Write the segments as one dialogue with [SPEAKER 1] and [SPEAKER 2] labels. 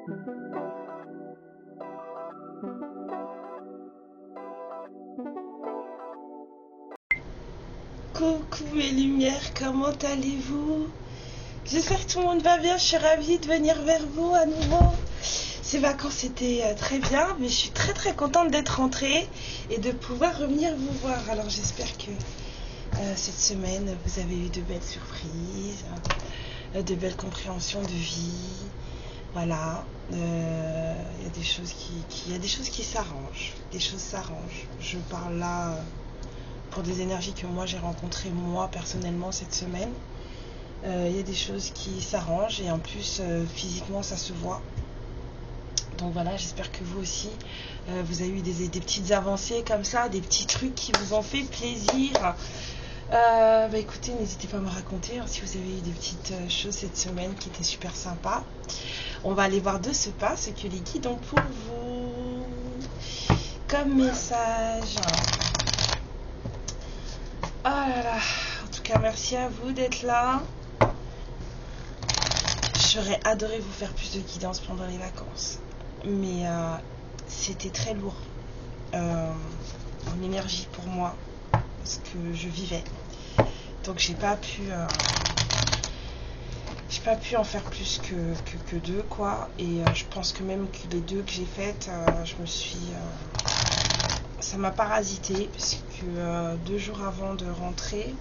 [SPEAKER 1] Coucou mes lumières, comment allez-vous? J'espère que tout le monde va bien, je suis ravie de venir vers vous à nouveau. Ces vacances étaient très bien, mais je suis très contente d'être rentrée et de pouvoir revenir vous voir. Alors j'espère que cette semaine vous avez eu de belles surprises, de belles compréhensions de vie. Voilà, il y a des choses qui s'arrangent, des choses s'arrangent. Je parle là pour des énergies que moi j'ai rencontrées moi personnellement cette semaine. Il y a des choses qui s'arrangent et en plus physiquement ça se voit. Donc voilà, j'espère que vous aussi vous avez eu des petites avancées comme ça, des petits trucs qui vous ont fait plaisir. Écoutez, n'hésitez pas à me raconter si vous avez eu des petites choses cette semaine qui étaient super sympas. On va aller voir de ce pas ce que les guides ont pour vous comme message. Oh là là, en tout cas merci à vous d'être là. J'aurais adoré vous faire plus de guidance pendant les vacances, mais c'était très lourd en énergie pour moi, ce que je vivais. Donc j'ai pas pu en faire plus que deux quoi. Et je pense que même que les deux que j'ai faites, ça m'a parasité parce que 2 jours avant de rentrer,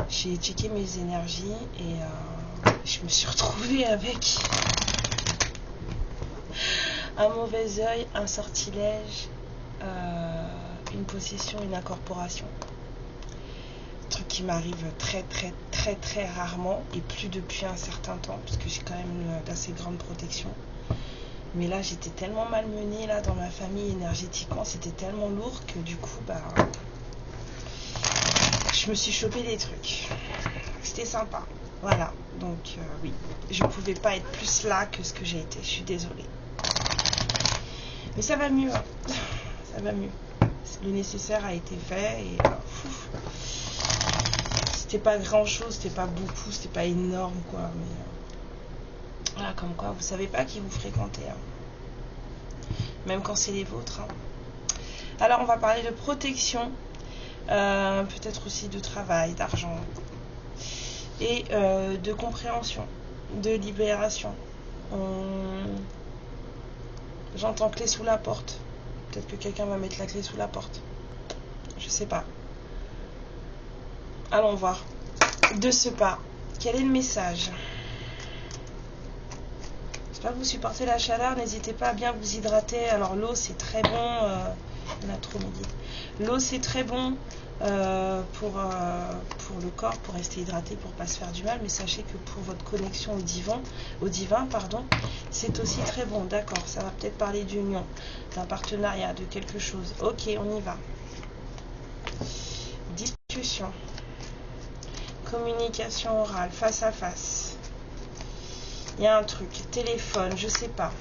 [SPEAKER 1] j'ai checké mes énergies et je me suis retrouvée avec un mauvais œil, un sortilège, une possession, une incorporation. Truc qui m'arrive très rarement et plus depuis un certain temps parce que j'ai quand même d'assez grande protection. Mais là j'étais tellement malmenée là dans ma famille énergétiquement, c'était tellement lourd que du coup je me suis chopé des trucs. C'était sympa. Voilà, donc oui, je pouvais pas être plus là que ce que j'ai été, je suis désolée. Mais ça va mieux, hein. Ça va mieux. Le nécessaire a été fait et c'était pas grand chose, c'était pas beaucoup, c'était pas énorme quoi, mais voilà, comme quoi vous savez pas qui vous fréquentez, hein. Même quand c'est les vôtres, hein. Alors on va parler de protection, peut-être aussi de travail, d'argent et de compréhension, de libération. J'entends clé sous la porte. Peut-être que quelqu'un va mettre la clé sous la porte. Je sais pas. Allons voir. De ce pas, quel est le message? J'espère que vous supportez la chaleur. N'hésitez pas à bien vous hydrater. Alors l'eau c'est très bon. On a trop midi. L'eau c'est très bon pour le corps, pour rester hydraté, pour pas se faire du mal. Mais sachez que pour votre connexion au divin, c'est aussi très bon. D'accord, ça va peut-être parler d'union, d'un partenariat, de quelque chose. Ok, on y va. Discussion. Communication orale, face à face. Il y a un truc, téléphone, je sais pas.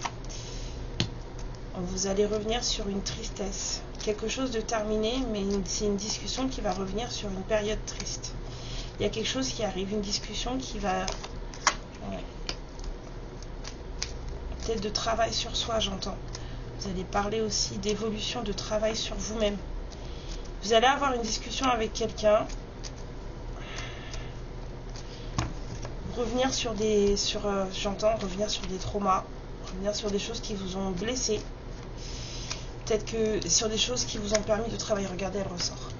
[SPEAKER 1] Vous allez revenir sur une tristesse. Quelque chose de terminé, mais c'est une discussion qui va revenir sur une période triste. Il y a quelque chose qui arrive, une discussion qui va... Ouais. Peut-être de travail sur soi, j'entends. Vous allez parler aussi d'évolution, de travail sur vous-même. Vous allez avoir une discussion avec quelqu'un. Revenir sur j'entends revenir sur des traumas, revenir sur des choses qui vous ont blessé, peut-être que sur des choses qui vous ont permis de travailler. Regardez, elle ressort.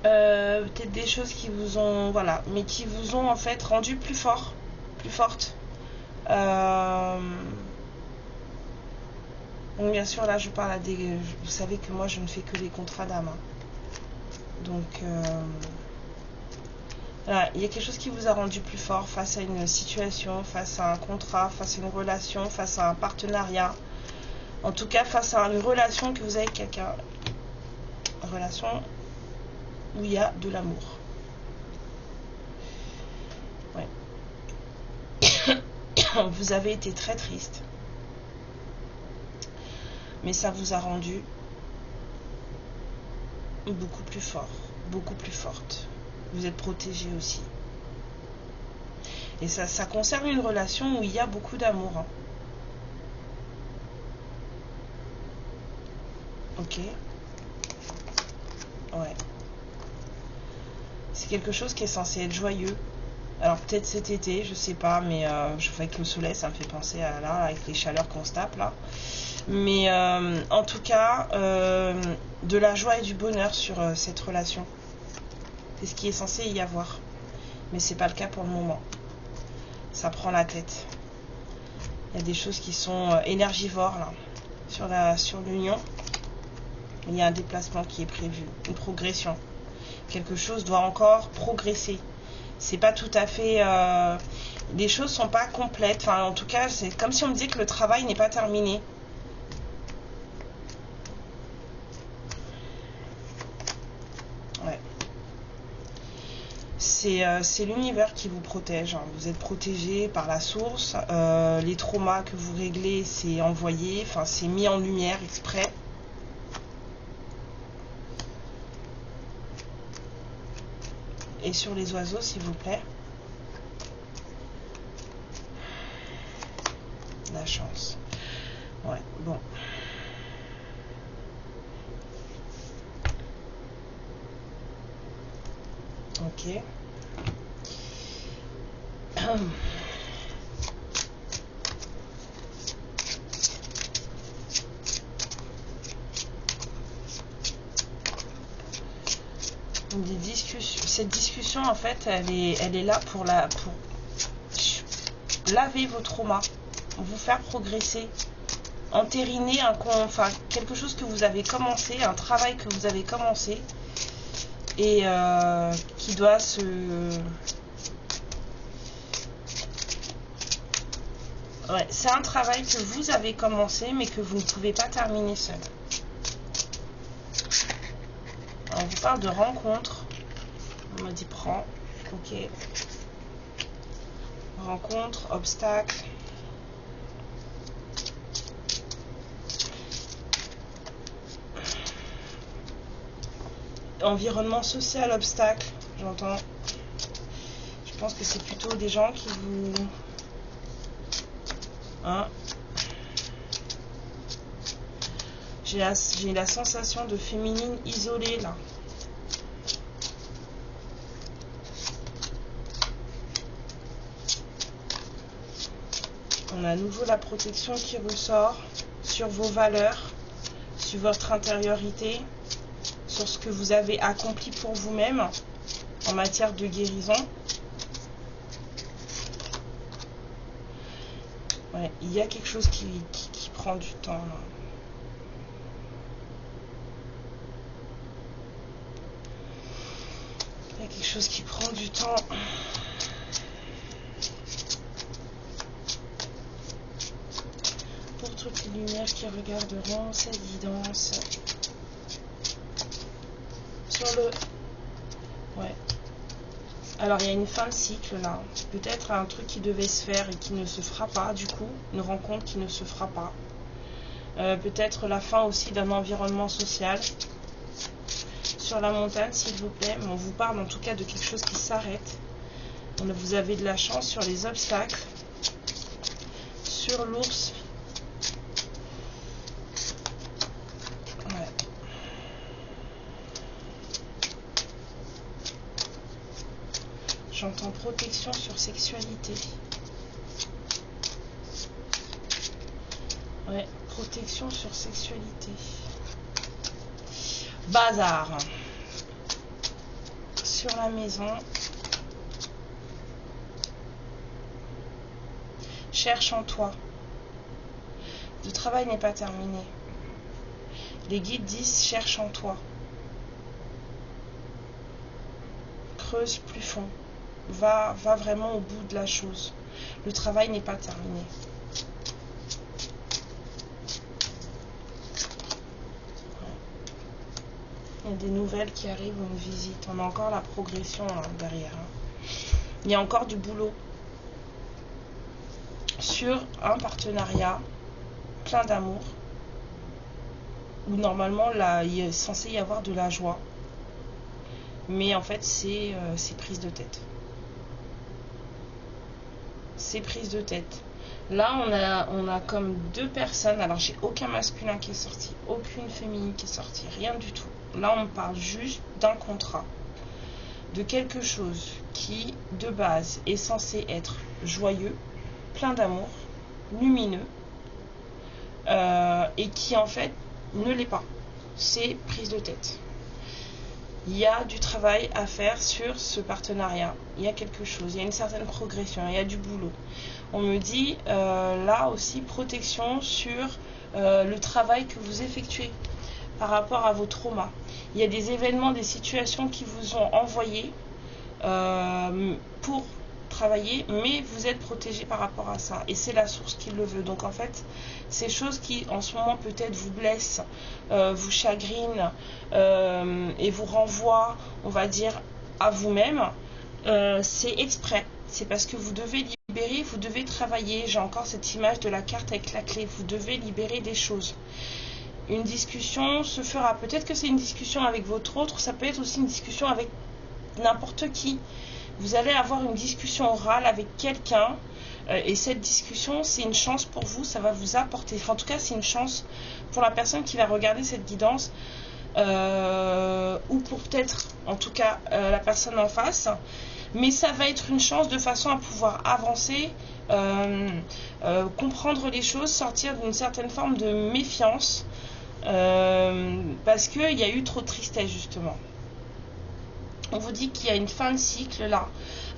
[SPEAKER 1] Peut-être des choses qui vous ont, voilà, mais qui vous ont en fait rendu plus fort, plus forte. Donc bien sûr là je parle à des, vous savez que moi je ne fais que des contrats d'âme, hein. Donc voilà, il y a quelque chose qui vous a rendu plus fort face à une situation, face à un contrat, face à une relation, face à un partenariat. En tout cas, face à une relation que vous avez avec quelqu'un. Une relation où il y a de l'amour. Ouais. Vous avez été très triste. Mais ça vous a rendu beaucoup plus fort, beaucoup plus forte. Vous êtes protégé aussi. Et ça concerne une relation où il y a beaucoup d'amour. Hein. Ok. Ouais. C'est quelque chose qui est censé être joyeux. Alors peut-être cet été, je sais pas, mais je vois que le soleil, ça me fait penser à là, avec les chaleurs qu'on se tape là. Mais en tout cas, de la joie et du bonheur sur cette relation. C'est ce qui est censé y avoir. Mais c'est pas le cas pour le moment. Ça prend la tête. Il y a des choses qui sont énergivores là, sur l'union. Il y a un déplacement qui est prévu, une progression. Quelque chose doit encore progresser. C'est pas tout à fait... les choses sont pas complètes. Enfin, en tout cas, c'est comme si on me disait que le travail n'est pas terminé. Ouais. C'est l'univers qui vous protège. Hein. Vous êtes protégé par la source. Les traumas que vous réglez, c'est envoyé. Enfin, c'est mis en lumière exprès. Et sur les oiseaux, s'il vous plaît. La chance. Ouais, bon. Ok. Cette discussion, en fait, elle est là pour laver vos traumas, vous faire progresser, entériner quelque chose que vous avez commencé, un travail que vous avez commencé et qui doit se... Ouais, c'est un travail que vous avez commencé mais que vous ne pouvez pas terminer seul. On vous parle de rencontre. On m'a dit prends. Ok. Rencontre, obstacle. Environnement social, obstacle. J'entends. Je pense que c'est plutôt des gens qui vous... Hein? J'ai la sensation de féminine isolée là. On a à nouveau la protection qui ressort sur vos valeurs, sur votre intériorité, sur ce que vous avez accompli pour vous-même en matière de guérison. Ouais, il y a quelque chose qui prend du temps là. Il y a quelque chose qui prend du temps. Pour toutes les lumières qui regarderont cette guidance. Sur le... Ouais. Alors il y a une fin de cycle là. Peut-être un truc qui devait se faire et qui ne se fera pas du coup. Une rencontre qui ne se fera pas. Peut-être la fin aussi d'un environnement social. Sur la montagne s'il vous plaît. Mais on vous parle en tout cas de quelque chose qui s'arrête. Vous avez de la chance sur les obstacles. Sur l'ours. Ouais. J'entends protection sur sexualité. Ouais, protection sur sexualité. Bazar. Sur la maison. Cherche en toi. Le travail n'est pas terminé. Les guides disent cherche en toi. Creuse plus fond. Va vraiment au bout de la chose. Le travail n'est pas terminé. Il y a des nouvelles qui arrivent ou une visite. On a encore la progression hein, derrière. Hein. Il y a encore du boulot. Sur un partenariat plein d'amour. Où normalement là, il est censé y avoir de la joie. Mais en fait c'est prise de tête. c'est prise de tête. Là, on a comme deux personnes. Alors, j'ai aucun masculin qui est sorti, aucune féminine qui est sortie, rien du tout. Là, on parle juste d'un contrat, de quelque chose qui, de base, est censé être joyeux, plein d'amour, lumineux, et qui, en fait, ne l'est pas. C'est prise de tête. Il y a du travail à faire sur ce partenariat. Il y a quelque chose, il y a une certaine progression, il y a du boulot. On me dit là aussi protection sur le travail que vous effectuez par rapport à vos traumas. Il y a des événements, des situations qui vous ont envoyé pour travailler, mais vous êtes protégé par rapport à ça. Et c'est la source qui le veut. Donc en fait, ces choses qui en ce moment peut-être vous blessent, vous chagrinent et vous renvoient, on va dire, à vous-même, c'est exprès. C'est parce que vous devez libérer, vous devez travailler. J'ai encore cette image de la carte avec la clé. Vous devez libérer des choses. Une discussion se fera. Peut-être que c'est une discussion avec votre autre. Ça peut être aussi une discussion avec n'importe qui. Vous allez avoir une discussion orale avec quelqu'un. Et cette discussion, c'est une chance pour vous. Ça va vous apporter. Enfin, en tout cas, c'est une chance pour la personne qui va regarder cette guidance. Ou pour peut-être, en tout cas, la personne en face. Mais ça va être une chance de façon à pouvoir avancer, comprendre les choses, sortir d'une certaine forme de méfiance, parce qu'il y a eu trop de tristesse justement. On vous dit qu'il y a une fin de cycle là.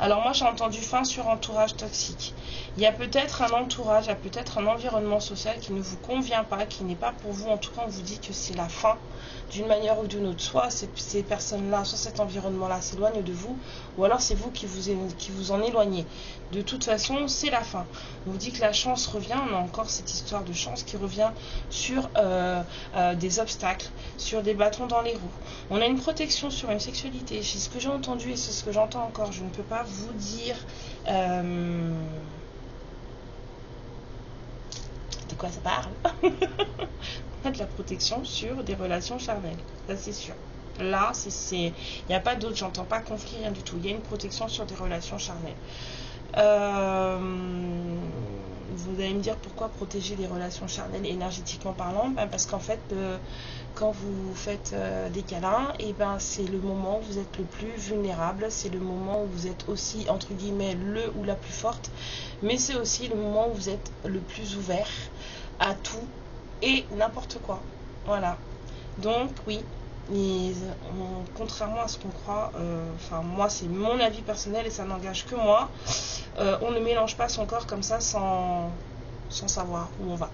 [SPEAKER 1] Alors moi j'ai entendu fin sur entourage toxique. Il y a peut-être un entourage, il y a peut-être un environnement social qui ne vous convient pas, qui n'est pas pour vous. En tout cas on vous dit que c'est la fin d'une manière ou d'une autre. Soit ces personnes-là, soit cet environnement-là s'éloignent de vous, ou alors c'est vous qui vous en éloignez. De toute façon, c'est la fin. On vous dit que la chance revient, on a encore cette histoire de chance qui revient sur des obstacles, sur des bâtons dans les roues. On a une protection sur une sexualité. C'est ce que j'ai entendu et c'est ce que j'entends encore. Je ne peux pas vous dire de quoi ça parle. On a de la protection sur des relations charnelles, ça c'est sûr. Là, il n'y a pas d'autre, j'entends pas conflit, rien du tout. Il y a une protection sur des relations charnelles. Vous allez me dire pourquoi protéger les relations charnelles énergétiquement parlant, parce qu'en fait, quand vous faites des câlins, et c'est le moment où vous êtes le plus vulnérable, c'est le moment où vous êtes aussi, entre guillemets, le ou la plus forte, mais c'est aussi le moment où vous êtes le plus ouvert à tout et n'importe quoi. Voilà. Donc, oui. Contrairement à ce qu'on croit, enfin moi c'est mon avis personnel et ça n'engage que moi, on ne mélange pas son corps comme ça sans savoir où on va.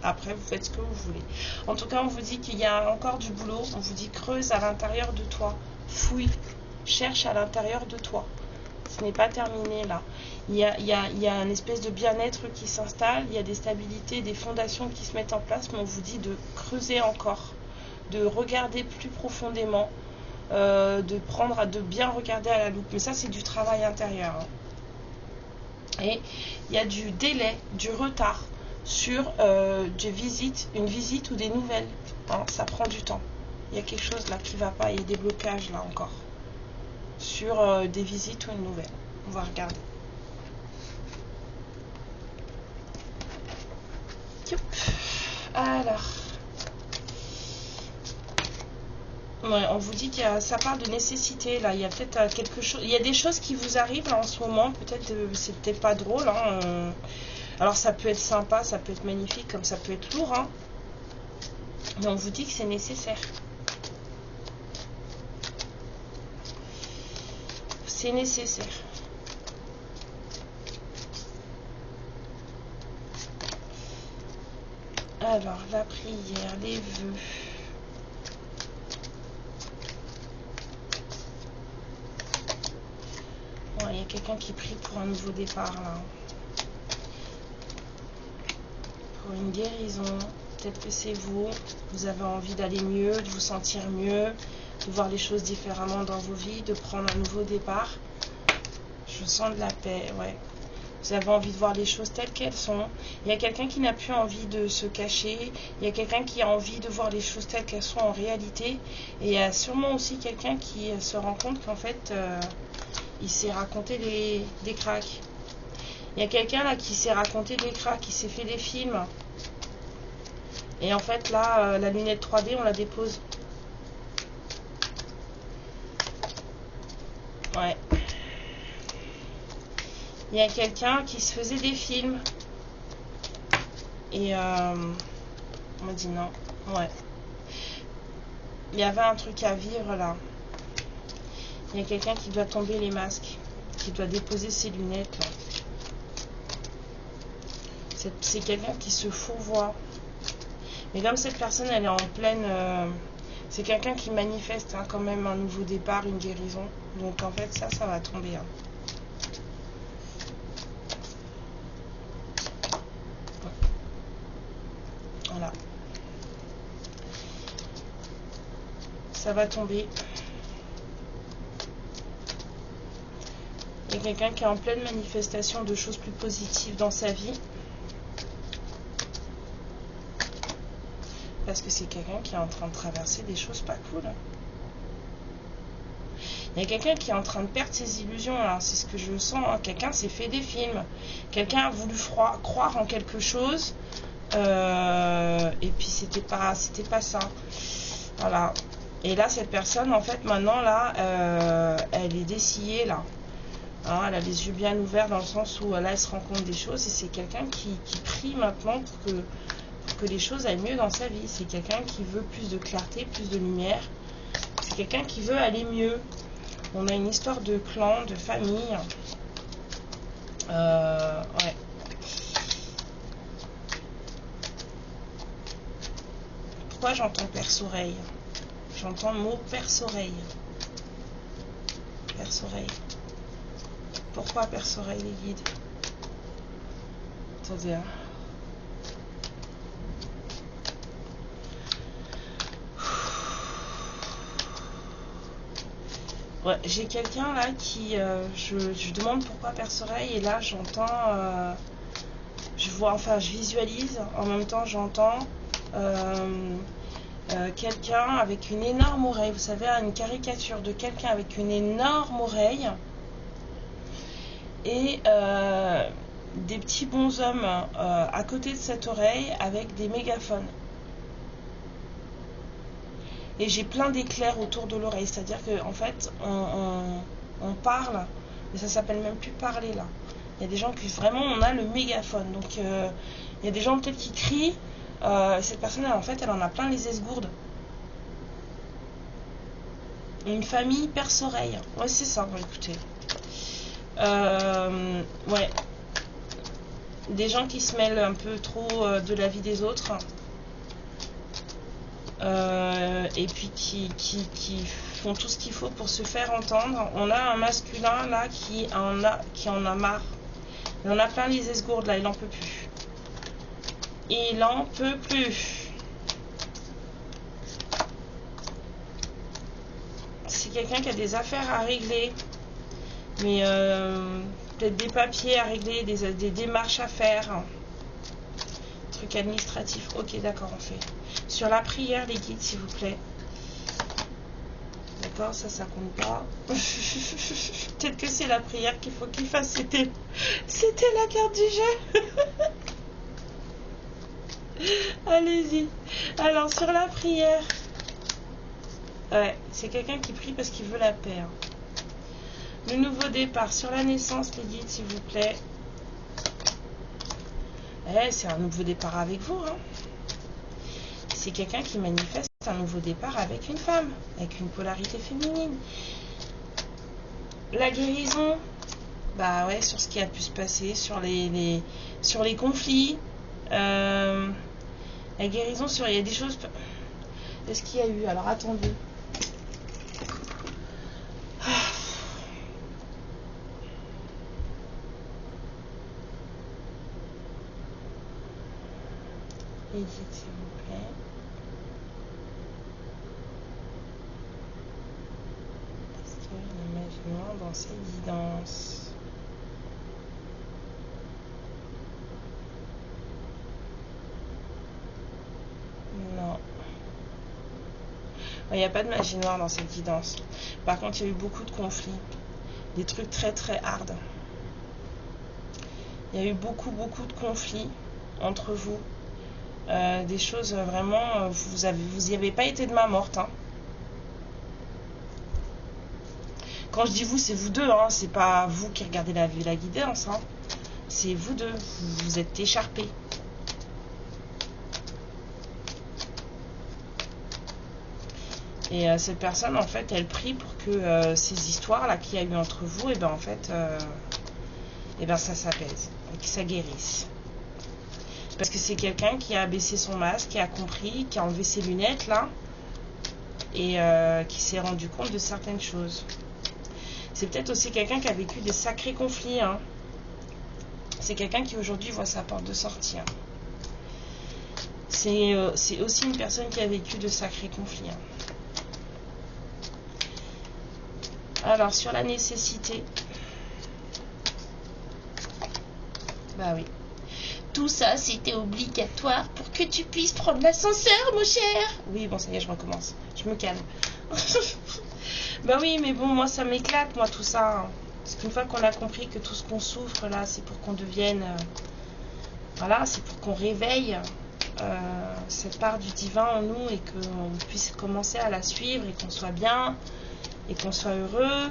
[SPEAKER 1] Après vous faites ce que vous voulez. En tout cas on vous dit qu'il y a encore du boulot, on vous dit creuse à l'intérieur de toi, fouille, cherche à l'intérieur de toi. Ce n'est pas terminé là. Il y a une espèce de bien-être qui s'installe, il y a des stabilités, des fondations qui se mettent en place, mais on vous dit de creuser encore, de regarder plus profondément, de bien regarder à la loupe. Mais ça, c'est du travail intérieur. Hein. Et il y a du délai, du retard sur une visite ou des nouvelles. Hein, ça prend du temps. Il y a quelque chose là qui ne va pas, il y a des blocages là encore. Sur des visites ou une nouvelle. On va regarder. Alors... Ouais, on vous dit ça parle de nécessité là, il y a peut-être quelque chose, il y a des choses qui vous arrivent là en ce moment, peut-être c'est peut-être pas drôle, hein, alors ça peut être sympa, ça peut être magnifique, comme ça peut être lourd, hein, mais on vous dit que c'est nécessaire. C'est nécessaire. Alors, la prière, les vœux. Il y a quelqu'un qui prie pour un nouveau départ là. Pour une guérison. Peut-être que c'est vous. Vous avez envie d'aller mieux, de vous sentir mieux, de voir les choses différemment dans vos vies, de prendre un nouveau départ. Je sens de la paix, ouais. Vous avez envie de voir les choses telles qu'elles sont. Il y a quelqu'un qui n'a plus envie de se cacher. Il y a quelqu'un qui a envie de voir les choses telles qu'elles sont en réalité. Et il y a sûrement aussi quelqu'un qui se rend compte qu'en fait... il s'est raconté des cracks. Il y a quelqu'un là qui s'est raconté des cracks, qui s'est fait des films. Et en fait là, la lunette 3D, on la dépose. Ouais. Il y a quelqu'un qui se faisait des films. Et on m'a dit non. Ouais. Il y avait un truc à vivre là. Il y a quelqu'un qui doit tomber les masques. Qui doit déposer ses lunettes là. C'est quelqu'un qui se fourvoie. Mais comme cette personne, elle est en pleine... c'est quelqu'un qui manifeste hein, quand même un nouveau départ, une guérison. Donc en fait, ça va tomber. Hein. Voilà. Ça va tomber. Il y a quelqu'un qui est en pleine manifestation de choses plus positives dans sa vie. Parce que c'est quelqu'un qui est en train de traverser des choses pas cool. Il y a quelqu'un qui est en train de perdre ses illusions. C'est ce que je sens. Hein. Quelqu'un s'est fait des films. Quelqu'un a voulu croire en quelque chose. Et puis c'était pas ça. Voilà. Et là, cette personne, en fait, maintenant, là, elle est dessillée, là. Hein, elle a les yeux bien ouverts dans le sens où là, elle se rend compte des choses. Et c'est quelqu'un qui prie maintenant pour que les choses aillent mieux dans sa vie. C'est quelqu'un qui veut plus de clarté, plus de lumière. C'est quelqu'un qui veut aller mieux. On a une histoire de clan, de famille. Ouais. Pourquoi j'entends perce-oreille? J'entends le mot perce-oreille. Perce-oreille. Pourquoi perce-oreille les guides? Attendez, hein. Ouais, j'ai quelqu'un là qui... je demande pourquoi perce-oreille et là j'entends... je vois, enfin je visualise, en même temps j'entends... quelqu'un avec une énorme oreille. Vous savez, une caricature de quelqu'un avec une énorme oreille. Et des petits bonshommes à côté de cette oreille avec des mégaphones. Et j'ai plein d'éclairs autour de l'oreille, c'est-à-dire qu'en fait on parle, mais ça s'appelle même plus parler là. Il y a des gens qui vraiment on a le mégaphone, donc il y a des gens peut-être qui crient. Cette personne en fait elle en a plein les esgourdes. Une famille perce-oreille, ouais c'est ça, bon, écoutez. Ouais, des gens qui se mêlent un peu trop de la vie des autres. Et puis qui font tout ce qu'il faut pour se faire entendre. On a un masculin là qui en a marre. Il en a plein les esgourdes là, il en peut plus. Il en peut plus. C'est quelqu'un qui a des affaires à régler, mais peut-être des papiers à régler, des démarches à faire. Truc administratif. Ok, d'accord, on fait. Sur la prière, les guides, s'il vous plaît. D'accord, ça compte pas. Peut-être que c'est la prière qu'il faut qu'il fasse. C'était la carte du jeu. Allez-y. Alors, sur la prière. Ouais, c'est quelqu'un qui prie parce qu'il veut la paix. Hein. Le nouveau départ. Sur la naissance, les guides, s'il vous plaît. C'est un nouveau départ avec vous. Hein. C'est quelqu'un qui manifeste un nouveau départ avec une femme, avec une polarité féminine. La guérison, bah ouais, sur ce qui a pu se passer, sur les conflits. La guérison il y a des choses. Est-ce qu'il y a eu? Alors attendez. S'il vous plaît. Est-ce qu'il y a une image noire dans ces guidances? Non. Il n'y a pas de magie noire dans cette guidance. Par contre, il y a eu beaucoup de conflits. Des trucs très très hard. Il y a eu beaucoup de conflits entre vous. Des choses vraiment, vous y avez pas été de main morte, hein. Quand je dis vous, c'est vous deux, hein. C'est pas vous qui regardez la guidance, hein. C'est vous deux, vous êtes écharpés. Et cette personne, en fait, elle prie pour que ces histoires-là qu'il y a eu entre vous, et ben en fait, ça s'apaise, et que ça guérisse. Parce que c'est quelqu'un qui a baissé son masque, qui a compris, qui a enlevé ses lunettes, là, et qui s'est rendu compte de certaines choses. C'est peut-être aussi quelqu'un qui a vécu des sacrés conflits, hein. C'est quelqu'un qui aujourd'hui voit sa porte de sortie, hein. C'est aussi une personne qui a vécu de sacrés conflits, hein. Alors, sur la nécessité, bah oui. Tout ça, c'était obligatoire pour que tu puisses prendre l'ascenseur, mon cher. Oui, bon, ça y est, je recommence. Je me calme. Bah oui, mais bon, moi, ça m'éclate, moi, tout ça. Parce qu'une fois qu'on a compris que tout ce qu'on souffre, là, c'est pour qu'on devienne... voilà, c'est pour qu'on réveille cette part du divin en nous et qu'on puisse commencer à la suivre et qu'on soit bien et qu'on soit heureux.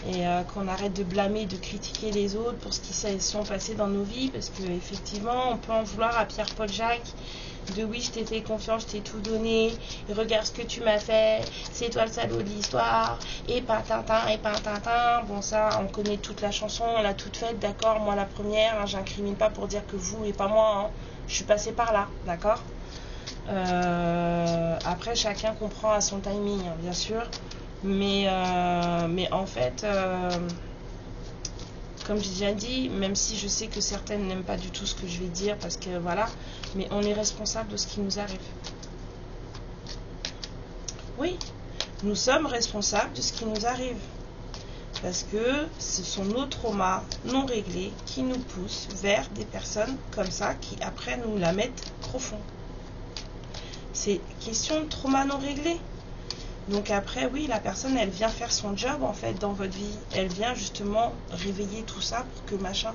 [SPEAKER 1] Et qu'on arrête de blâmer, de critiquer les autres pour ce qui se sont passés dans nos vies, parce que effectivement on peut en vouloir à Pierre-Paul Jacques de oui, je t'ai fait confiance, je t'ai tout donné, et regarde ce que tu m'as fait, c'est toi le salaud de l'histoire, et pintintin, et pintintin. Bon, ça, on connaît toute la chanson, on l'a toute faite, d'accord, moi la première, hein, j'incrimine pas pour dire que vous et pas moi, hein, je suis passée par là, d'accord. Après, chacun comprend à son timing, hein, bien sûr. Mais en fait, comme j'ai déjà dit, même si je sais que certaines n'aiment pas du tout ce que je vais dire, parce que voilà, mais on est responsable de ce qui nous arrive. Oui, nous sommes responsables de ce qui nous arrive. Parce que ce sont nos traumas non réglés qui nous poussent vers des personnes comme ça, qui après nous la mettent profond. C'est question de trauma non réglé. Donc après, oui, la personne, elle vient faire son job, en fait, dans votre vie. Elle vient justement réveiller tout ça pour que machin...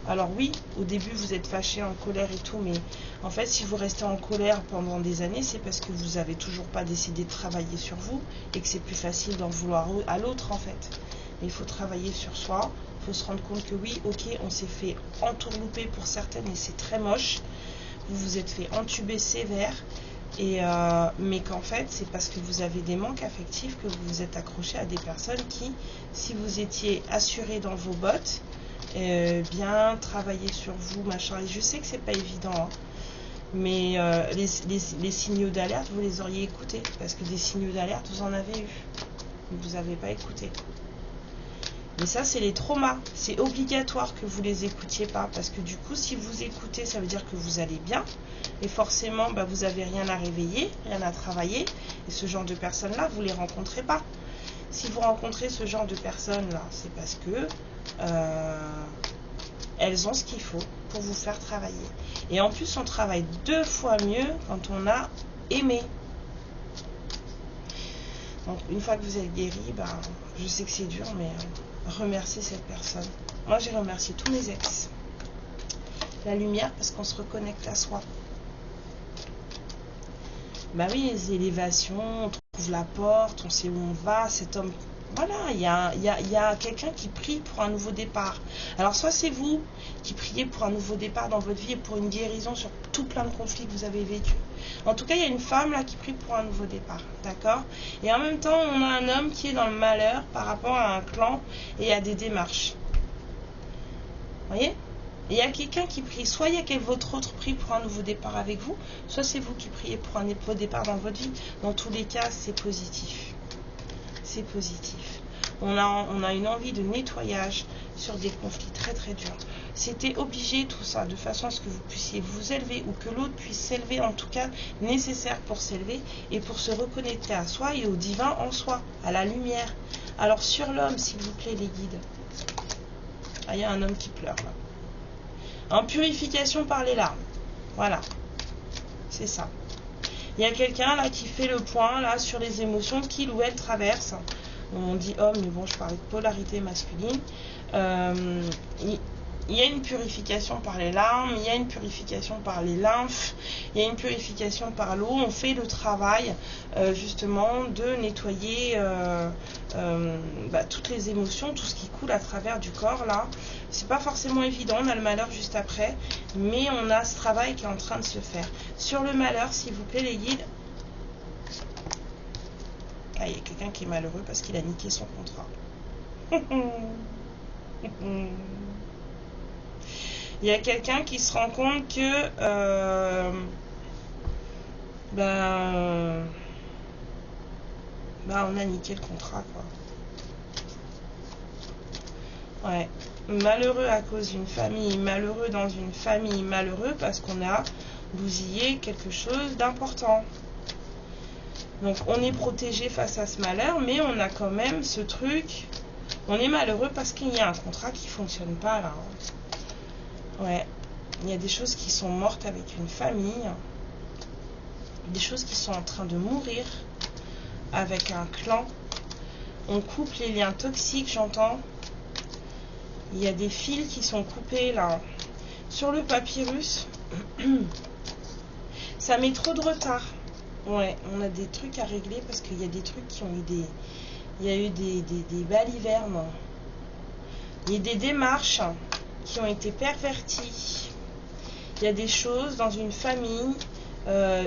[SPEAKER 1] Alors oui, au début, vous êtes fâché, en colère et tout, mais en fait, si vous restez en colère pendant des années, c'est parce que vous n'avez toujours pas décidé de travailler sur vous et que c'est plus facile d'en vouloir à l'autre, en fait. Mais il faut travailler sur soi, il faut se rendre compte que oui, ok, on s'est fait entourlouper pour certaines et c'est très moche. Vous vous êtes fait entuber sévère. Mais qu'en fait c'est parce que vous avez des manques affectifs que vous vous êtes accroché à des personnes qui, si vous étiez assuré dans vos bottes, bien travailler sur vous, machin, et je sais que c'est pas évident, hein, mais les signaux d'alerte, vous les auriez écoutés, parce que des signaux d'alerte, vous en avez eu, mais vous n'avez pas écouté. Mais ça, c'est les traumas. C'est obligatoire que vous les écoutiez pas. Parce que du coup, si vous écoutez, ça veut dire que vous allez bien. Et forcément, bah, vous n'avez rien à réveiller, rien à travailler. Et ce genre de personnes-là, vous ne les rencontrez pas. Si vous rencontrez ce genre de personnes-là, c'est parce que elles ont ce qu'il faut pour vous faire travailler. Et en plus, on travaille 2 fois mieux quand on a aimé. Donc, une fois que vous êtes guéri, bah, je sais que c'est dur, mais... remercier cette personne. Moi, j'ai remercié tous mes ex. La lumière, parce qu'on se reconnecte à soi. Bah oui, les élévations, on trouve la porte, on sait où on va, cet homme... Voilà, il y a quelqu'un qui prie pour un nouveau départ. Alors, soit c'est vous qui priez pour un nouveau départ dans votre vie et pour une guérison sur tout plein de conflits que vous avez vécu. En tout cas, il y a une femme là qui prie pour un nouveau départ, d'accord? Et en même temps, on a un homme qui est dans le malheur par rapport à un clan et à des démarches. Vous voyez? Et il y a quelqu'un qui prie. Soit il y a votre autre prie pour un nouveau départ avec vous, soit c'est vous qui priez pour un nouveau départ dans votre vie. Dans tous les cas, c'est positif. C'est positif. On a une envie de nettoyage sur des conflits très très durs. C'était obligé tout ça, de façon à ce que vous puissiez vous élever ou que l'autre puisse s'élever, en tout cas nécessaire pour s'élever et pour se reconnecter à soi et au divin en soi, à la lumière. Alors sur l'homme, s'il vous plaît les guides. Ah, il y a un homme qui pleure là. En purification par les larmes. Voilà. C'est ça. Il y a quelqu'un là qui fait le point là sur les émotions qu'il ou elle traverse. On dit homme, mais bon, je parlais de polarité masculine. il y a une purification par les larmes, il y a une purification par les lymphes, il y a une purification par l'eau. On fait le travail justement de nettoyer toutes les émotions, tout ce qui coule à travers du corps là. C'est pas forcément évident, on a le malheur juste après, mais on a ce travail qui est en train de se faire. Sur le malheur, s'il vous plaît les guides. Ah, il y a quelqu'un qui est malheureux parce qu'il a niqué son contrat. Il y a quelqu'un qui se rend compte que on a niqué le contrat quoi. Ouais. Malheureux à cause d'une famille, malheureux dans une famille, malheureux parce qu'on a bousillé quelque chose d'important. Donc on est protégé face à ce malheur, mais on a quand même ce truc. On est malheureux parce qu'il y a un contrat qui fonctionne pas là. Ouais, il y a des choses qui sont mortes avec une famille, des choses qui sont en train de mourir avec un clan. On coupe les liens toxiques, j'entends. Il y a des fils qui sont coupés là. Sur le papyrus, ça met trop de retard. Ouais, on a des trucs à régler parce qu'il y a des trucs qui ont eu des... Il y a eu des balivernes. Il y a des démarches qui ont été perverties. Il y a des choses dans une famille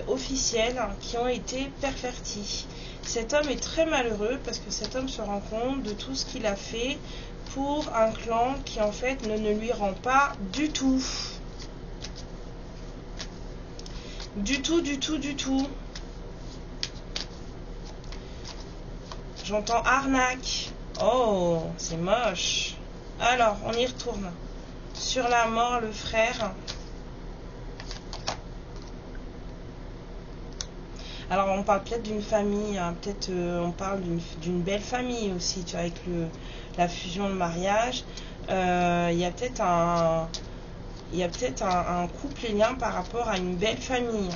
[SPEAKER 1] officielle qui ont été perverties. Cet homme est très malheureux parce que cet homme se rend compte de tout ce qu'il a fait pour un clan qui en fait ne lui rend pas du tout. Du tout, du tout, du tout. J'entends arnaque. Oh, c'est moche. Alors, on y retourne. Sur la mort, le frère. Alors, on parle peut-être d'une famille, hein, peut-être on parle d'une belle famille aussi, tu vois, avec la fusion, le mariage. Il y a peut-être un couple et lien par rapport à une belle famille.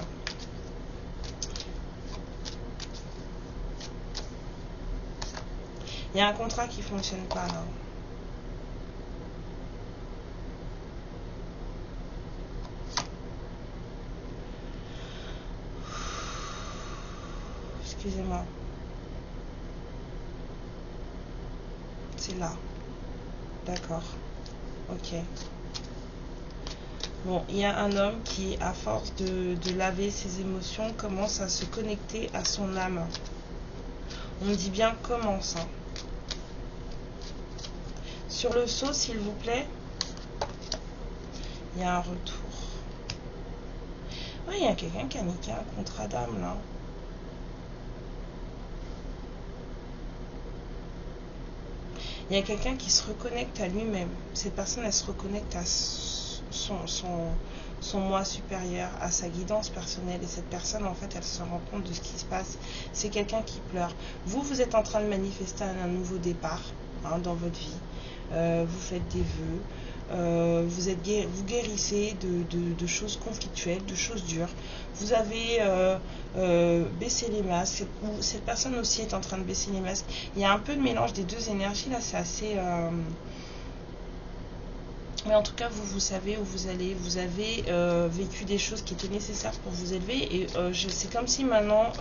[SPEAKER 1] Il y a un contrat qui ne fonctionne pas là. Excusez-moi. C'est là. D'accord. Ok. Bon, il y a un homme qui, à force de laver ses émotions, commence à se connecter à son âme. On me dit bien commence. Hein. Sur le seau, s'il vous plaît. Il y a un retour. Ouais, il y a quelqu'un qui a niqué un contrat d'âme là. Il y a quelqu'un qui se reconnecte à lui-même. Cette personne, elle se reconnecte à son moi supérieur, à sa guidance personnelle. Et cette personne, en fait, elle se rend compte de ce qui se passe. C'est quelqu'un qui pleure. Vous êtes en train de manifester un nouveau départ dans votre vie. Vous faites des vœux. Vous guérissez de choses conflictuelles, de choses dures. Vous avez baissé les masques. Cette personne aussi est en train de baisser les masques. Il y a un peu de mélange des deux énergies là, c'est assez... Mais en tout cas, vous savez où vous allez. Vous avez vécu des choses qui étaient nécessaires pour vous élever. Et c'est comme si maintenant...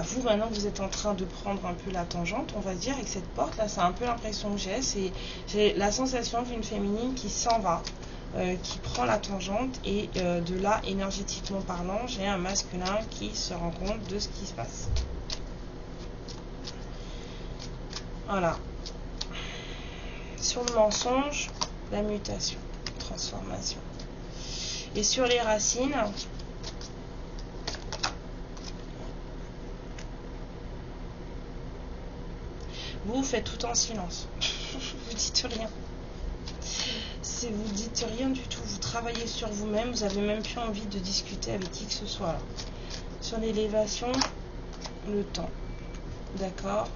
[SPEAKER 1] vous maintenant vous êtes en train de prendre un peu la tangente, on va dire, avec cette porte là, c'est un peu l'impression que j'ai la sensation d'une féminine qui s'en va, qui prend la tangente, et de là, énergétiquement parlant, j'ai un masculin qui se rend compte de ce qui se passe. Voilà. Sur le mensonge, la mutation, transformation. Et sur les racines, vous faites tout en silence. Vous dites rien. Vous dites rien du tout. Vous travaillez sur vous-même. Vous avez même plus envie de discuter avec qui que ce soit. Là. Sur l'élévation, le temps. D'accord.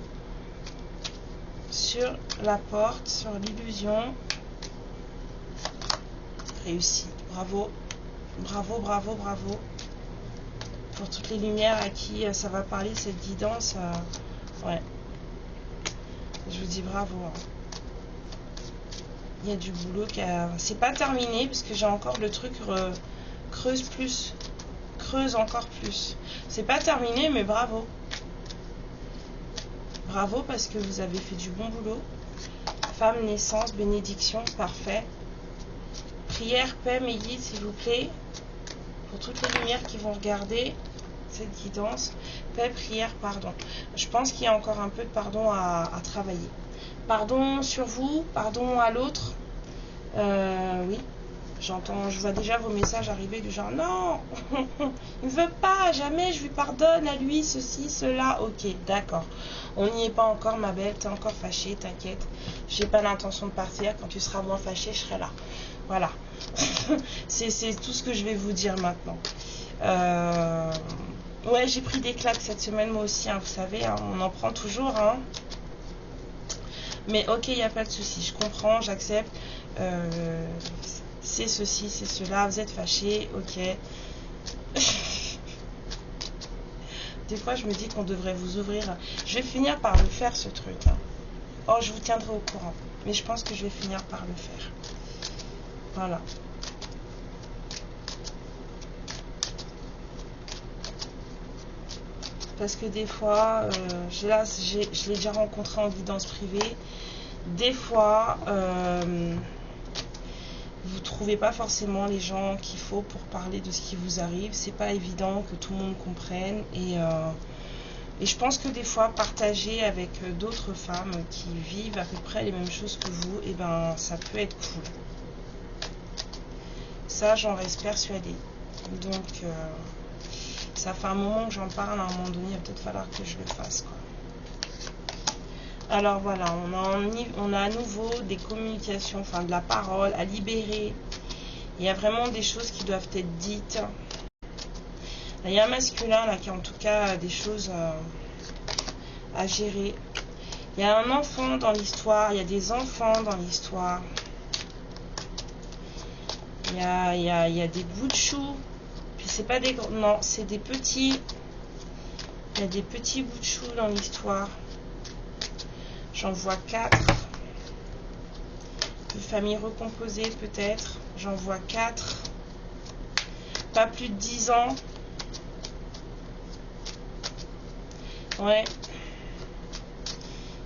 [SPEAKER 1] Sur la porte, sur l'illusion. Réussi. Bravo. Bravo, bravo, bravo. Pour toutes les lumières à qui ça va parler, cette guidance. Ouais. Je vous dis bravo. Il y a du boulot qui a... C'est pas terminé parce que j'ai encore le truc creuse plus. Creuse encore plus. C'est pas terminé, mais bravo. Bravo parce que vous avez fait du bon boulot. Femme, naissance, bénédiction, parfait. Prière, paix, mes guides, s'il vous plaît. Pour toutes les lumières qui vont regarder cette guidance. Paix, prière, pardon. Je pense qu'il y a encore un peu de pardon à travailler. Pardon sur vous, pardon à l'autre. Oui, j'entends, je vois déjà vos messages arriver du genre non, il ne veut pas, jamais je lui pardonne à lui, ceci, cela. Ok, d'accord. On n'y est pas encore, ma belle, t'es encore fâchée, t'inquiète. J'ai pas l'intention de partir. Quand tu seras moins fâchée, je serai là. Voilà. C'est tout ce que je vais vous dire maintenant. Ouais, j'ai pris des claques cette semaine, moi aussi, hein, vous savez, hein, on en prend toujours. Hein. Mais ok, il n'y a pas de souci, je comprends, j'accepte. C'est ceci, c'est cela, vous êtes fâchés, ok. Des fois, je me dis qu'on devrait vous ouvrir. Je vais finir par le faire, ce truc. Hein. Oh, je vous tiendrai au courant. Mais je pense que je vais finir par le faire. Voilà. Parce que des fois, je l'ai déjà rencontré en guidance privée. Des fois, vous trouvez pas forcément les gens qu'il faut pour parler de ce qui vous arrive. C'est pas évident que tout le monde comprenne. Et je pense que des fois, partager avec d'autres femmes qui vivent à peu près les mêmes choses que vous, et ben, ça peut être cool. Ça, j'en reste persuadée. Donc, ça fait un moment que j'en parle. À un moment donné, il va peut-être falloir que je le fasse, quoi. Alors voilà, on a à nouveau des communications, enfin de la parole à libérer. Il y a vraiment des choses qui doivent être dites. Là, il y a un masculin là qui a en tout cas des choses à gérer. Il y a un enfant dans l'histoire, il y a des enfants dans l'histoire. Il y a des bouts de chou. Puis c'est pas des grands, non, c'est des petits. Il y a des petits bouts de chou dans l'histoire. J'en vois 4. Une famille recomposée peut-être. J'en vois 4. Pas plus de 10 ans. Ouais.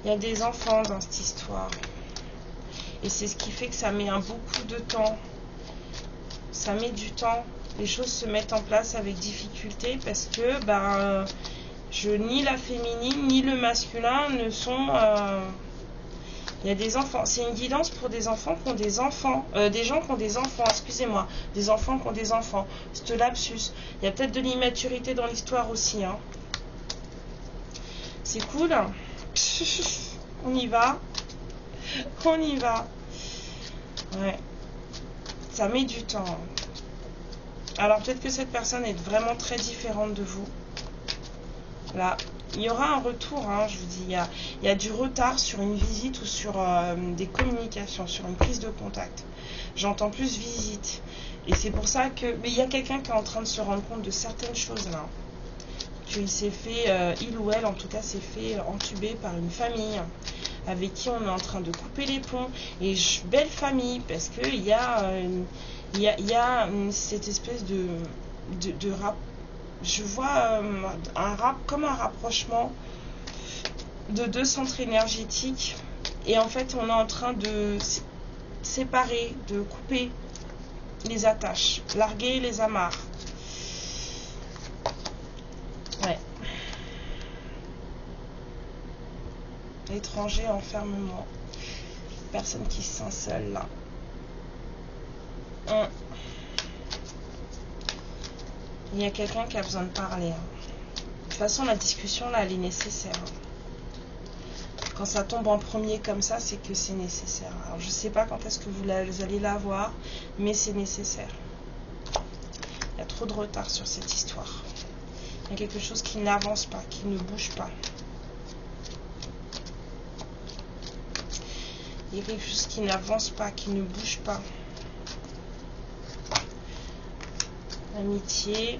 [SPEAKER 1] Il y a des enfants dans cette histoire. Et c'est ce qui fait que ça met beaucoup de temps. Ça met du temps. Les choses se mettent en place avec difficulté parce que ni la féminine ni le masculin ne sont... il y a des enfants. C'est une guidance pour des enfants qui ont des enfants. Des gens qui ont des enfants, excusez-moi. Des enfants qui ont des enfants. C'est un lapsus. Il y a peut-être de l'immaturité dans l'histoire aussi. Hein. C'est cool. On y va. On y va. Ouais. Ça met du temps. Alors peut-être que cette personne est vraiment très différente de vous. Là, il y aura un retour, hein, je vous dis, il y a du retard sur une visite ou sur des communications, sur une prise de contact. J'entends plus visite. Et c'est pour ça que... Mais il y a quelqu'un qui est en train de se rendre compte de certaines choses là. Qu'il s'est fait, il ou elle en tout cas, s'est fait entuber par une famille avec qui on est en train de couper les ponts. Et belle famille, parce qu'il y a, cette espèce de rap. Je vois comme un rapprochement de deux centres énergétiques. Et en fait, on est en train de séparer, de couper les attaches, larguer les amarres. Ouais. Étranger, enfermement. Personne qui se sent seule là. Il y a quelqu'un qui a besoin de parler. Hein. De toute façon, la discussion là, elle est nécessaire. Hein. Quand ça tombe en premier comme ça, c'est que c'est nécessaire. Alors, je sais pas quand est-ce que vous allez la voir, mais c'est nécessaire. Il y a trop de retard sur cette histoire. Il y a quelque chose qui n'avance pas, qui ne bouge pas. Il y a quelque chose qui n'avance pas, qui ne bouge pas. Amitié.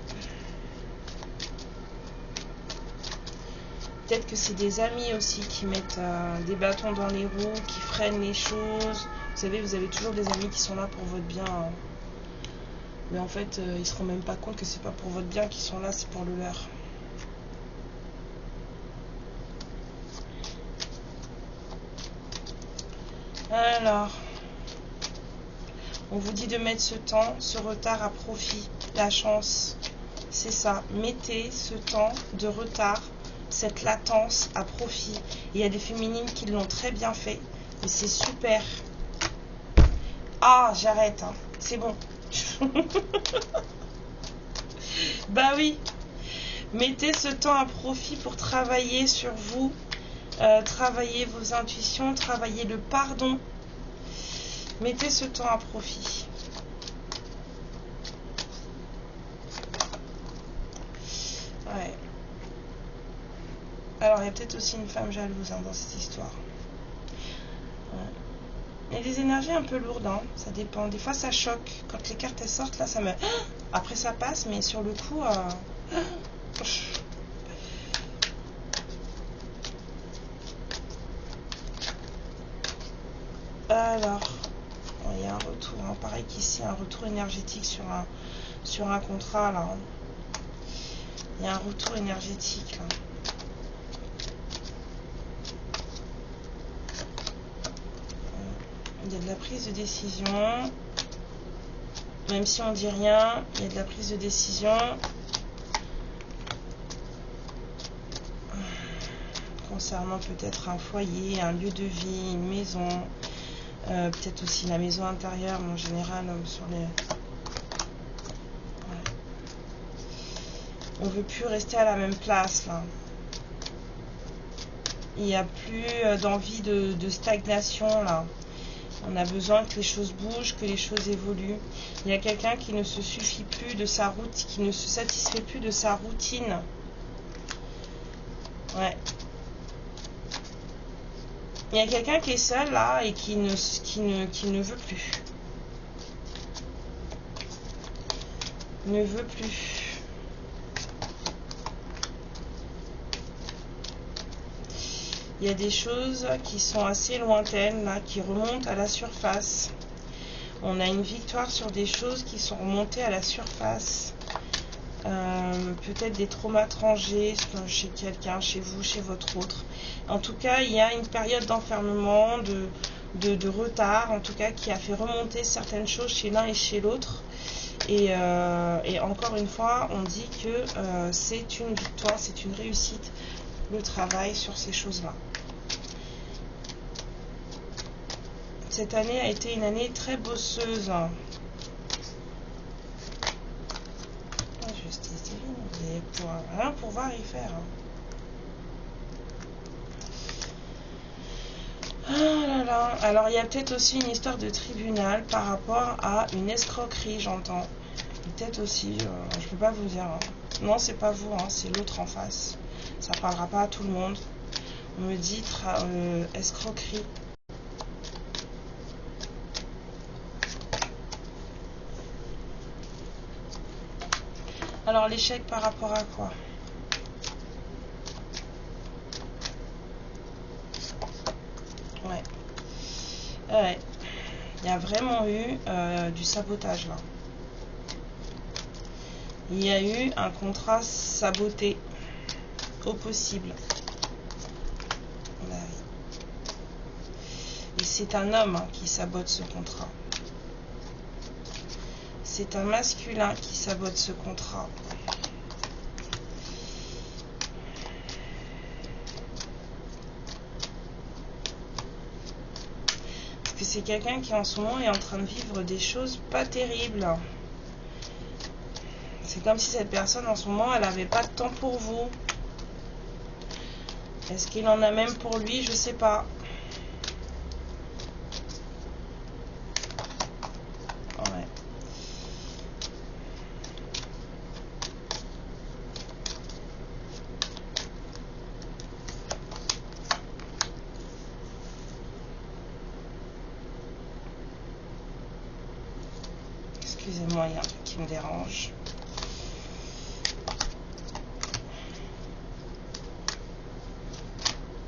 [SPEAKER 1] Peut-être que c'est des amis aussi qui mettent des bâtons dans les roues, qui freinent les choses. Vous savez, vous avez toujours des amis qui sont là pour votre bien, hein. Mais en fait, ils se rendent même pas compte que c'est pas pour votre bien qu'ils sont là, c'est pour le leur. Alors, on vous dit de mettre ce temps, ce retard à profit, la chance. C'est ça, mettez ce temps de retard, cette latence à profit. Il y a des féminines qui l'ont très bien fait, et c'est super. Ah, j'arrête, hein. C'est bon. Bah oui, mettez ce temps à profit pour travailler sur vous, travailler vos intuitions, travailler le pardon. Mettez ce temps à profit. Ouais. Alors, il y a peut-être aussi une femme jalouse, hein, dans cette histoire. Ouais. Il y a des énergies un peu lourdes, hein, ça dépend. Des fois, ça choque. Quand les cartes elles sortent, là, ça me... Après, ça passe, mais sur le coup... Alors, il y a un retour, hein, pareil qu'ici, un retour énergétique sur un contrat, là. Hein. Il y a un retour énergétique, là. Il y a de la prise de décision. Même si on dit rien, il y a de la prise de décision. Concernant peut-être un foyer, un lieu de vie, une maison. Peut-être aussi la maison intérieure, mais en général, sur les... Ouais. On ne veut plus rester à la même place, là. Il n'y a plus d'envie de stagnation, là. On a besoin que les choses bougent, que les choses évoluent. Il y a quelqu'un qui ne se suffit plus de sa route, qui ne se satisfait plus de sa routine. Ouais. Il y a quelqu'un qui est seul là et qui ne veut plus. Ne veut plus. Il y a des choses qui sont assez lointaines là, qui remontent à la surface. On a une victoire sur des choses qui sont remontées à la surface. Peut-être des traumas étrangers chez quelqu'un, chez vous, chez votre autre. En tout cas, il y a une période d'enfermement, de retard, en tout cas, qui a fait remonter certaines choses chez l'un et chez l'autre. Et encore une fois, on dit que c'est une victoire, c'est une réussite, le travail sur ces choses-là. Cette année a été une année très bosseuse. Justice divine, vous allez rien pouvoir y faire. Ah là là. Alors il y a peut-être aussi une histoire de tribunal par rapport à une escroquerie, j'entends. Peut-être aussi, je peux pas vous dire. Hein. Non, c'est pas vous, hein, c'est l'autre en face. Ça parlera pas à tout le monde. On me dit escroquerie. Alors l'échec par rapport à quoi? Ouais. Ouais. Il y a vraiment eu du sabotage là. Il y a eu un contrat saboté au possible. Et c'est un homme qui sabote ce contrat. C'est un masculin qui sabote ce contrat. Parce que c'est quelqu'un qui en ce moment est en train de vivre des choses pas terribles. C'est comme si cette personne en ce moment elle n'avait pas de temps pour vous. Est-ce qu'il en a même pour lui? Je sais pas. Ouais. Excusez-moi, il y a un truc qui me dérange.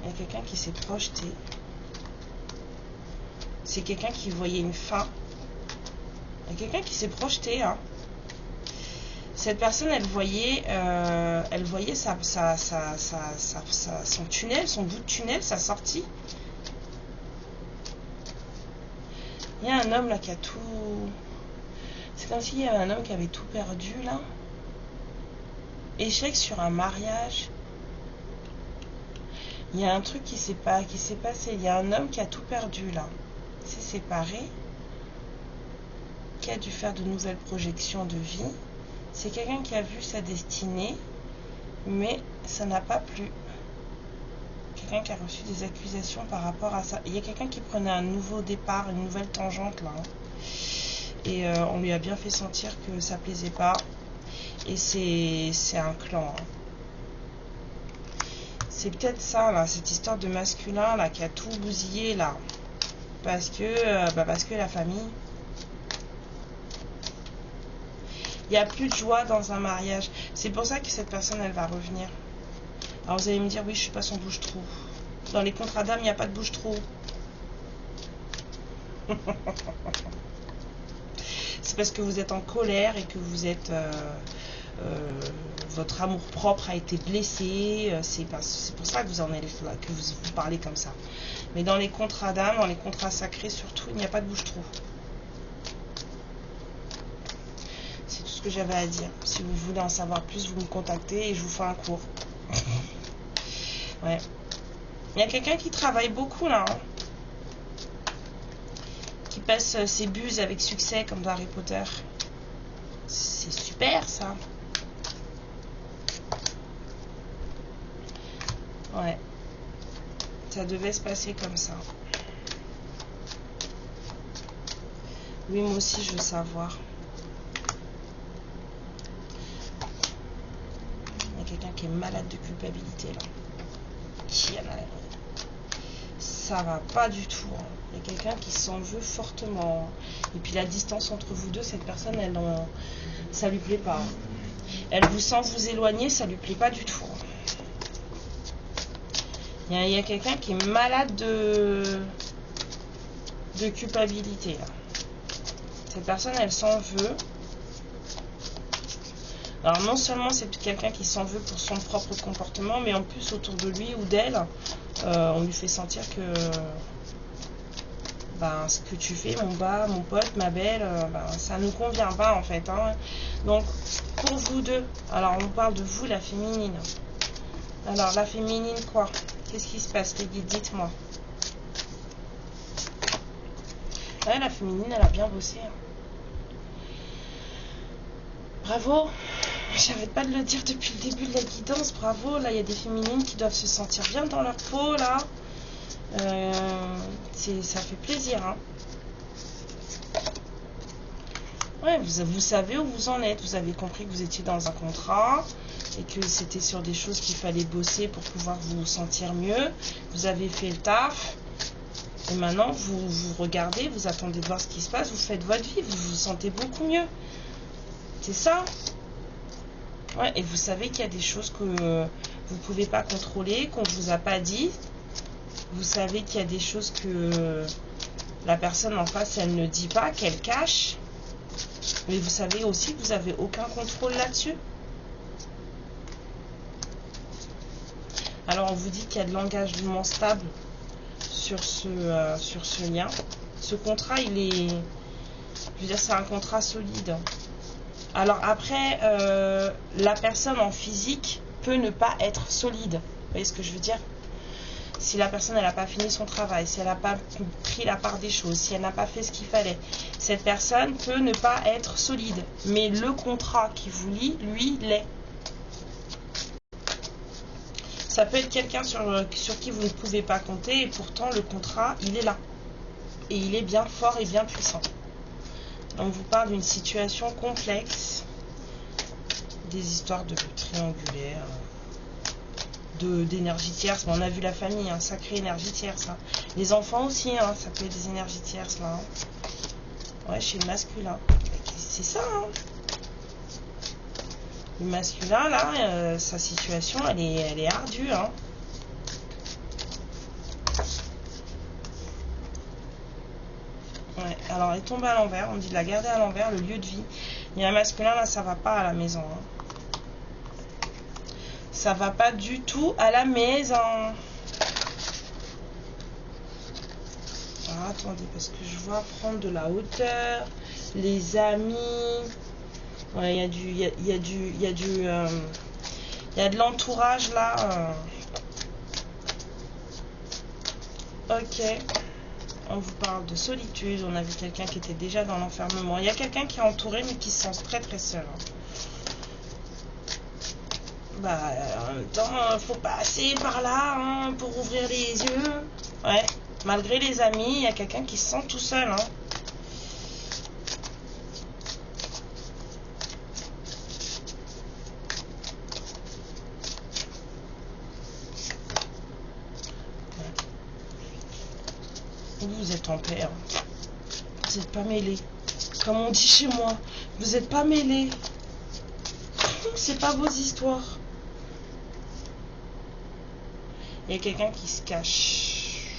[SPEAKER 1] Il y a quelqu'un qui s'est projeté. c'est quelqu'un qui voyait une fin. Il y a quelqu'un qui s'est projeté, hein. Cette personne, elle voyait son tunnel, son bout de tunnel, sa sortie. Il y a un homme là qui a tout... C'est comme s'il y avait un homme qui avait tout perdu là. Échec sur un mariage. Il y a un truc qui s'est passé. Il y a un homme qui a tout perdu là. Il s'est séparé. Qui a dû faire de nouvelles projections de vie. C'est quelqu'un qui a vu sa destinée. Mais ça n'a pas plu. Quelqu'un qui a reçu des accusations par rapport à ça. Il y a quelqu'un qui prenait un nouveau départ, une nouvelle tangente là. Et on lui a bien fait sentir que ça plaisait pas. Et c'est un clan. Hein. C'est peut-être ça, là, cette histoire de masculin, là, qui a tout bousillé, là. Parce que la famille... Il n'y a plus de joie dans un mariage. C'est pour ça que cette personne, elle va revenir. Alors, vous allez me dire, oui, je suis pas son bouche-trou. Dans les contrats d'âme, il n'y a pas de bouche-trou. C'est parce que vous êtes en colère et que vous êtes... votre amour-propre a été blessé. C'est pour ça que vous en êtes là, que vous parlez comme ça. Mais dans les contrats d'âme, dans les contrats sacrés surtout, il n'y a pas de bouche-trou. C'est tout ce que j'avais à dire. Si vous voulez en savoir plus, vous me contactez et je vous fais un cours. Ouais. Il y a quelqu'un qui travaille beaucoup là. Hein, qui passe ses buses avec succès comme dans Harry Potter. C'est super ça. Ouais. Ça devait se passer comme ça. Oui, moi aussi je veux savoir. Il y a quelqu'un qui est malade de culpabilité là. Qui en a? Ça va pas du tout. Hein. Il y a quelqu'un qui s'en veut fortement. Et puis la distance entre vous deux, cette personne, ça lui plaît pas. Elle vous sent vous éloigner, ça lui plaît pas du tout. Il y a quelqu'un qui est malade de culpabilité. Là. Cette personne, elle s'en veut. Alors non seulement c'est quelqu'un qui s'en veut pour son propre comportement, mais en plus autour de lui ou d'elle, on lui fait sentir que ce que tu fais, mon pote, ma belle, ça ne nous convient pas en fait. Hein. Donc pour vous deux, alors on parle de vous, la féminine. Alors la féminine quoi? Qu'est-ce qui se passe les guides? Dites-moi. Ouais, la féminine, elle a bien bossé. Hein. Bravo. J'arrête pas de le dire depuis le début de la guidance. Bravo. Là, il y a des féminines qui doivent se sentir bien dans leur peau, là. Ça fait plaisir, hein. Ouais, vous savez où vous en êtes. Vous avez compris que vous étiez dans un contrat et que c'était sur des choses qu'il fallait bosser pour pouvoir vous sentir mieux. Vous avez fait le taf. Et maintenant, vous regardez, vous attendez de voir ce qui se passe. Vous faites votre vie. Vous vous sentez beaucoup mieux. C'est ça. Ouais, et vous savez qu'il y a des choses que vous ne pouvez pas contrôler, qu'on ne vous a pas dit. Vous savez qu'il y a des choses que la personne en face, elle ne dit pas, qu'elle cache. Mais vous savez aussi que vous n'avez aucun contrôle là-dessus. Alors, on vous dit qu'il y a de l'engagement stable sur ce lien. Ce contrat, il est... Je veux dire, c'est un contrat solide. Alors après, la personne en physique peut ne pas être solide. Vous voyez ce que je veux dire? Si la personne, elle n'a pas fini son travail, si elle n'a pas pris la part des choses, si elle n'a pas fait ce qu'il fallait, cette personne peut ne pas être solide. Mais le contrat qui vous lie, lui, l'est. Ça peut être quelqu'un sur qui vous ne pouvez pas compter et pourtant le contrat, il est là. Et il est bien fort et bien puissant. On vous parle d'une situation complexe, des histoires de triangulaire, d'énergie tierce. On a vu la famille, hein, sacrée énergie tierce. Hein. Les enfants aussi, hein, ça peut être des énergies tierces là. Hein. Ouais, chez le masculin. C'est ça. Hein. Le masculin là, sa situation, elle est ardue. Hein. Alors, elle tombe à l'envers. On dit de la garder à l'envers, le lieu de vie. Il y a un masculin, là, ça va pas à la maison. Hein. Ça va pas du tout à la maison. Alors, attendez, parce que je vois prendre de la hauteur. Les amis. Ouais, il y a du... Il y a de l'entourage, là. Ok. On vous parle de solitude. On a vu quelqu'un qui était déjà dans l'enfermement. Il y a quelqu'un qui est entouré, mais qui se sent très très seul. Hein. Bah, en même temps, faut passer par là hein, pour ouvrir les yeux. Ouais. Malgré les amis, il y a quelqu'un qui se sent tout seul. Hein. Vous êtes en paix. Hein. Vous n'êtes pas mêlés. Comme on dit chez moi, vous n'êtes pas mêlés. C'est pas vos histoires. Il y a quelqu'un qui se cache.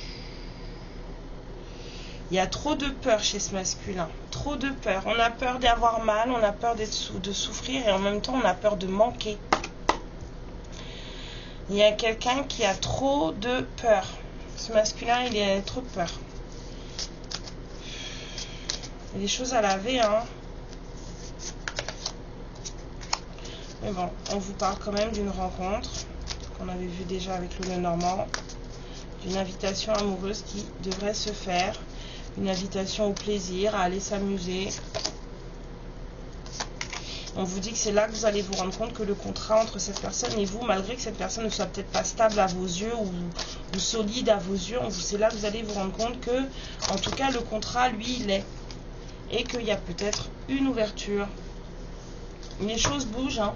[SPEAKER 1] Il y a trop de peur chez ce masculin. Trop de peur. On a peur d'avoir mal, on a peur de souffrir et en même temps on a peur de manquer. Il y a quelqu'un qui a trop de peur. Ce masculin, il a trop de peur. Il y a des choses à laver, hein. Mais bon, on vous parle quand même d'une rencontre qu'on avait vue déjà avec le Lenormand. D'une invitation amoureuse qui devrait se faire. Une invitation au plaisir, à aller s'amuser. On vous dit que c'est là que vous allez vous rendre compte que le contrat entre cette personne et vous, malgré que cette personne ne soit peut-être pas stable à vos yeux ou solide à vos yeux, c'est là que vous allez vous rendre compte que, en tout cas, le contrat, lui, il est. Et qu'il y a peut-être une ouverture. Les choses bougent. Hein.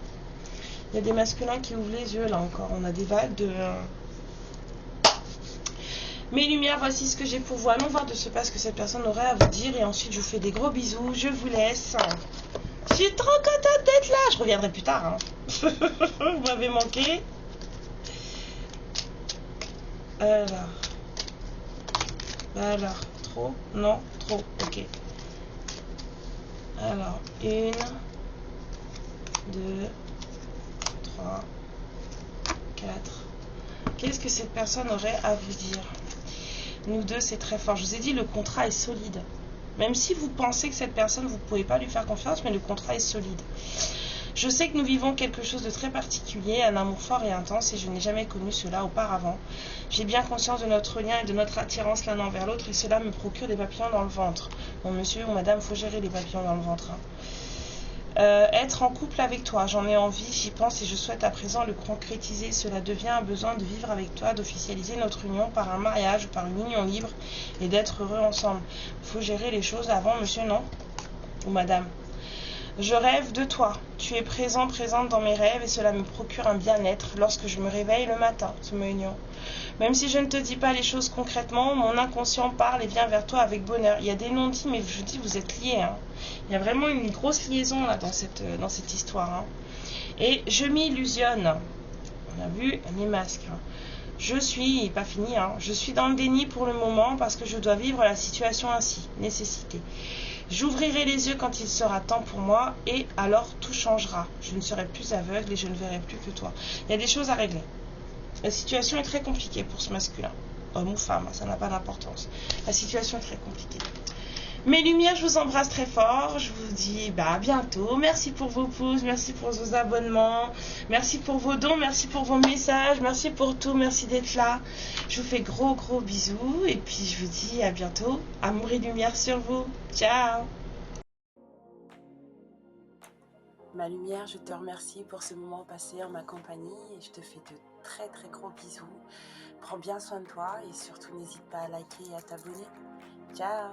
[SPEAKER 1] Il y a des masculins qui ouvrent les yeux, là encore. On a des vagues de... Mes lumières, voici ce que j'ai pour vous. Allons voir de ce pas ce que cette personne aurait à vous dire. Et ensuite, je vous fais des gros bisous. Je vous laisse. Je suis trop contente d'être là. Je reviendrai plus tard. Hein. Vous m'avez manqué. Alors, trop? Non, trop. Ok. Alors, 1, 2, 3, 4. Qu'est-ce que cette personne aurait à vous dire? Nous deux, c'est très fort. Je vous ai dit, le contrat est solide. Même si vous pensez que cette personne, vous ne pouvez pas lui faire confiance, mais le contrat est solide. Je sais que nous vivons quelque chose de très particulier, un amour fort et intense, et je n'ai jamais connu cela auparavant. J'ai bien conscience de notre lien et de notre attirance l'un envers l'autre, et cela me procure des papillons dans le ventre. Bon, monsieur ou madame, faut gérer les papillons dans le ventre. Hein. Être en couple avec toi, j'en ai envie, j'y pense et je souhaite à présent le concrétiser. Cela devient un besoin de vivre avec toi, d'officialiser notre union par un mariage ou par une union libre et d'être heureux ensemble. Il faut gérer les choses avant, monsieur, non? Ou madame? Je rêve de toi. Tu es présente dans mes rêves et cela me procure un bien-être lorsque je me réveille le matin, ce union. Même si je ne te dis pas les choses concrètement, mon inconscient parle et vient vers toi avec bonheur. Il y a des non-dits, mais je vous dis, vous êtes liés. Hein. Il y a vraiment une grosse liaison là dans cette histoire. Hein. Et je m'illusionne. On a vu les masques. Hein. Je suis, pas fini, hein, je suis dans le déni pour le moment parce que je dois vivre la situation ainsi, nécessité. J'ouvrirai les yeux quand il sera temps pour moi et alors tout changera. Je ne serai plus aveugle et je ne verrai plus que toi. Il y a des choses à régler. La situation est très compliquée pour ce masculin. Homme ou femme, ça n'a pas d'importance. La situation est très compliquée. Mes lumières, je vous embrasse très fort. Je vous dis à bientôt. Merci pour vos pouces, merci pour vos abonnements, merci pour vos dons, merci pour vos messages, merci pour tout, merci d'être là. Je vous fais gros bisous et puis je vous dis à bientôt. Amour et lumière sur vous. Ciao. Ma lumière, je te remercie pour ce moment passé en ma compagnie et je te fais de très gros bisous. Prends bien soin de toi et surtout n'hésite pas à liker et à t'abonner. Ciao.